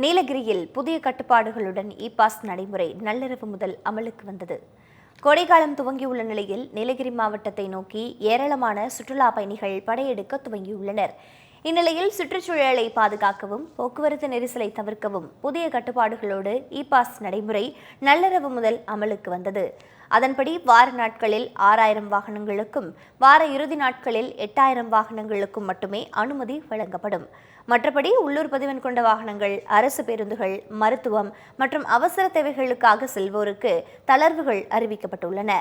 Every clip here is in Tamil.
நீலகிரியில் புதிய கட்டுப்பாடுகளுடன் இ-பாஸ் நடைமுறை நள்ளிரவு முதல் அமலுக்கு வந்தது. கோடைக்காலம் துவங்கியுள்ள நிலையில் நீலகிரி மாவட்டத்தை நோக்கி ஏராளமான சுற்றுலா பயணிகள் படையெடுக்க துவங்கியுள்ளனர். இந்நிலையில் சுற்றுச்சூழலை பாதுகாக்கவும் போக்குவரத்து நெரிசலை தவிர்க்கவும் புதிய கட்டுப்பாடுகளோடு இ-பாஸ் நடைமுறை நள்ளிரவு முதல் அமலுக்கு வந்தது. அதன்படி வார நாட்களில் 6000 வாகனங்களுக்கும் வார இறுதி நாட்களில் 8000 வாகனங்களுக்கும் மட்டுமே அனுமதி வழங்கப்படும். மற்றபடி உள்ளூர் பதிவெண் கொண்ட வாகனங்கள், அரசு பேருந்துகள், மருத்துவம் மற்றும் அவசர தேவைகளுக்காக செல்வோருக்கு தளர்வுகள் அறிவிக்கப்பட்டுள்ளன.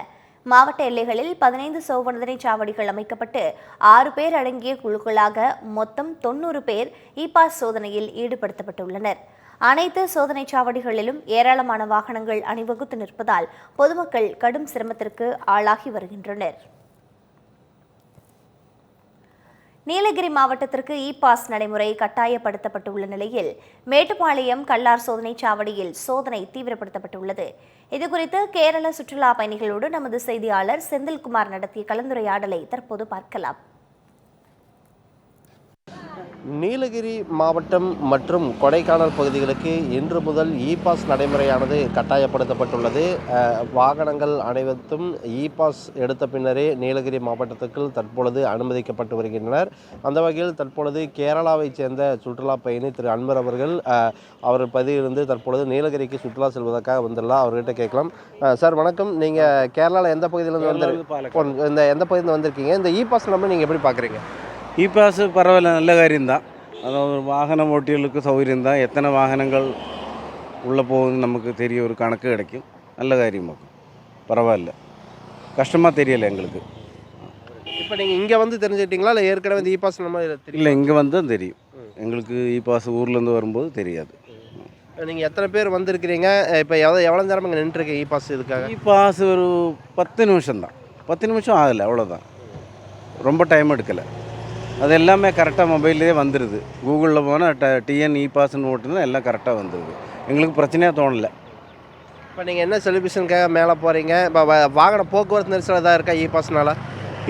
மாவட்ட எல்லைகளில் 15 சோதனை சாவடிகள் அமைக்கப்பட்டு 6 பேர் அடங்கிய குழுக்களாக மொத்தம் 90 பேர் இ-பாஸ் சோதனையில் ஈடுபடுத்தப்பட்டுள்ளனர். அனைத்து சோதனை சாவடிகளிலும் ஏராளமான வாகனங்கள் அணிவகுத்து நிற்பதால் பொதுமக்கள் கடும் சிரமத்திற்கு ஆளாகி வருகின்றனர். நீலகிரி மாவட்டத்திற்கு இ-பாஸ் நடைமுறை கட்டாயப்படுத்தப்பட்டுள்ள நிலையில் மேட்டுப்பாளையம் கல்லார் சோதனை சாவடியில் சோதனை தீவிரப்படுத்தப்பட்டுள்ளது. இதுகுறித்து கேரள சுற்றுலா பயணிகளோடு நமது செய்தியாளர் செந்தில்குமார் நடத்திய கலந்துரையாடலை தற்போது பார்க்கலாம். நீலகிரி மாவட்டம் மற்றும் கொடைக்கானல் பகுதிகளுக்கு இன்று முதல் இ-பாஸ் நடைமுறையானது கட்டாயப்படுத்தப்பட்டுள்ளது. வாகனங்கள் அனைத்தும் இ-பாஸ் எடுத்த பின்னரே நீலகிரி மாவட்டத்துக்குள் தற்பொழுது அனுமதிக்கப்பட்டு வருகின்றனர். அந்த வகையில் தற்பொழுது கேரளாவைச் சேர்ந்த சுற்றுலா பயணி திரு அன்வர் அவர்கள் அவர் பதிவிலிருந்து தற்பொழுது நீலகிரிக்கு சுற்றுலா செல்வதற்காக வந்துடலாம். அவர்கிட்ட கேட்கலாம். சார் வணக்கம், நீங்கள் கேரளாவில் எந்த பகுதியிலேருந்து எந்த பகுதியிலேருந்து வந்திருக்கீங்க? இந்த இ-பாஸ் நம்ம நீங்கள் எப்படி பார்க்குறீங்க? இ-பாஸ் பரவாயில்ல, நல்ல காரியம்தான். அதாவது வாகனம் ஓட்டிகளுக்கு சௌகரியம்தான். எத்தனை வாகனங்கள் உள்ளே போகுதுன்னு நமக்கு தெரிய ஒரு கணக்கு கிடைக்கும். நல்ல காரியமாக்கும், பரவாயில்ல, கஷ்டமாக தெரியலை எங்களுக்கு. இப்போ நீங்கள் இங்கே வந்து தெரிஞ்சுக்கிட்டீங்களா இல்லை ஏற்கனவே இந்த இ-பாஸ் நம்ம இல்லை, இங்கே வந்து தான் தெரியும் எங்களுக்கு. இ-பாஸ் ஊர்லேருந்து வரும்போது தெரியாது. நீங்கள் எத்தனை பேர் வந்திருக்கிறீங்க? இப்போ எவ்வளோ நேரம் இங்கே நின்றுருக்கீங்க இ-பாஸ் இதுக்காக? இ-பாஸ் ஒரு 10 நிமிஷம் தான், 10 நிமிஷம் ஆகலை, அவ்வளோதான். ரொம்ப டைம் எடுக்கலை. அது எல்லாமே கரெக்டாக மொபைல்லே வந்துடுது. கூகுளில் போனால் டிஎன் இ-பாஸ்ன்னு ஓட்டுனா எல்லாம் கரெக்டாக வந்துடுது. எங்களுக்கு பிரச்சனையாக தோணலை. இப்போ நீங்கள் என்ன செலிப்ரேஷனுக்காக மேலே போகிறீங்க? இப்போ வாகன போக்குவரத்து நெரிசல் எதாவது இருக்கா இ-பாஸ்னால?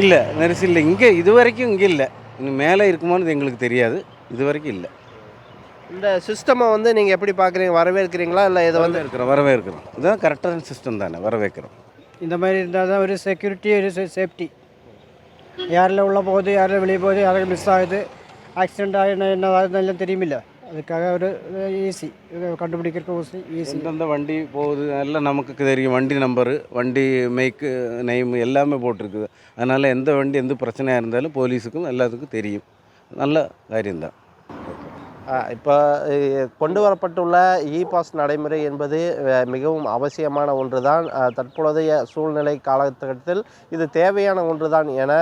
இல்லை, நெரிசல் இல்லை இங்கே, இது வரைக்கும் இங்கே இல்லை. இன்னும் மேலே இருக்குமான்னு எங்களுக்கு தெரியாது, இது வரைக்கும் இல்லை. இந்த சிஸ்டமை வந்து நீங்கள் எப்படி பார்க்குறீங்க? வரவேற்கிறீங்களா இல்லை இதை வந்து வரவேற்கிறோம். இதுதான் கரெக்டான சிஸ்டம் தானே, வரவேற்கிறோம். இந்த மாதிரி இருந்தால் தான் ஒரு செக்யூரிட்டி, ஒரு சேஃப்டி. யாரெல்லாம் உள்ளே போகுது, யாரெல்லாம் வெளியே போகுது, யாரெல்லாம் மிஸ் ஆகுது, ஆக்சிடென்ட் ஆகினா என்ன ஆகுதுன்னு தெரியுமில்ல. அதுக்காக ஒரு ஈஸி கண்டுபிடிக்கிறதுக்கு ஈஸி. எந்தெந்த வண்டி போகுது எல்லாம் நமக்கு தெரியும். வண்டி நம்பரு, வண்டி மேய்க்கு, நெய்மு எல்லாமே போட்டிருக்குது. அதனால் எந்த வண்டி எந்த பிரச்சனையாக இருந்தாலும் போலீஸுக்கும் எல்லாத்துக்கும் தெரியும். நல்ல காரியம்தான். இப்போ கொண்டு வரப்பட்டுள்ள இ-பாஸ் நடைமுறை என்பது மிகவும் அவசியமான ஒன்று தான். தற்பொழுதைய சூழ்நிலை காலகட்டத்தில் இது தேவையான ஒன்று தான் என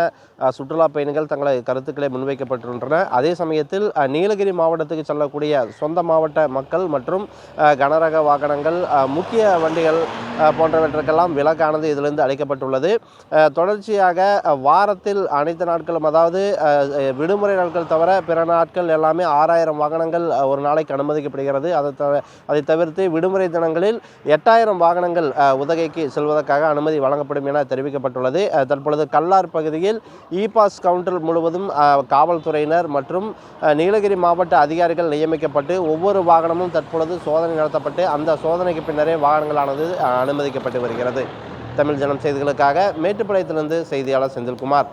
சுற்றுலா பயணிகள் தங்களை கருத்துக்களை முன்வைக்கப்பட்டிருக்கின்றன. அதே சமயத்தில் நீலகிரி மாவட்டத்துக்கு செல்லக்கூடிய சொந்த மாவட்ட மக்கள் மற்றும் கனரக வாகனங்கள், முக்கிய வண்டிகள் போன்றவற்றுக்கெல்லாம் விலக்கானது இதிலிருந்து அளிக்கப்பட்டுள்ளது. தொடர்ச்சியாக வாரத்தில் அனைத்து நாட்களும், அதாவது விடுமுறை நாட்கள் தவிர பிற நாட்கள் எல்லாமே 6000 வாகனங்கள் ஒரு நாளைக்கு அனுமதிக்கப்படுகிறது. அதை தவிர்த்து விடுமுறை தினங்களில் 8000 வாகனங்கள் உதகைக்கு செல்வதற்காக அனுமதி வழங்கப்படும் என தெரிவிக்கப்பட்டுள்ளது. தற்பொழுது கல்லார் பகுதியில் இ-பாஸ் கவுண்டர் முழுவதும் காவல்துறையினர் மற்றும் நீலகிரி மாவட்ட அதிகாரிகள் நியமிக்கப்பட்டு ஒவ்வொரு வாகனமும் தற்பொழுது சோதனை நடத்தப்பட்டு அந்த சோதனைக்கு பின்னரே வாகனங்களானது அனுமதிக்கப்பட்டு வருகிறது. தமிழ் ஜனம் செய்திகளுக்காக மேட்டுப்பாளையத்திலிருந்து செய்தியாளர் செந்தில்குமார்.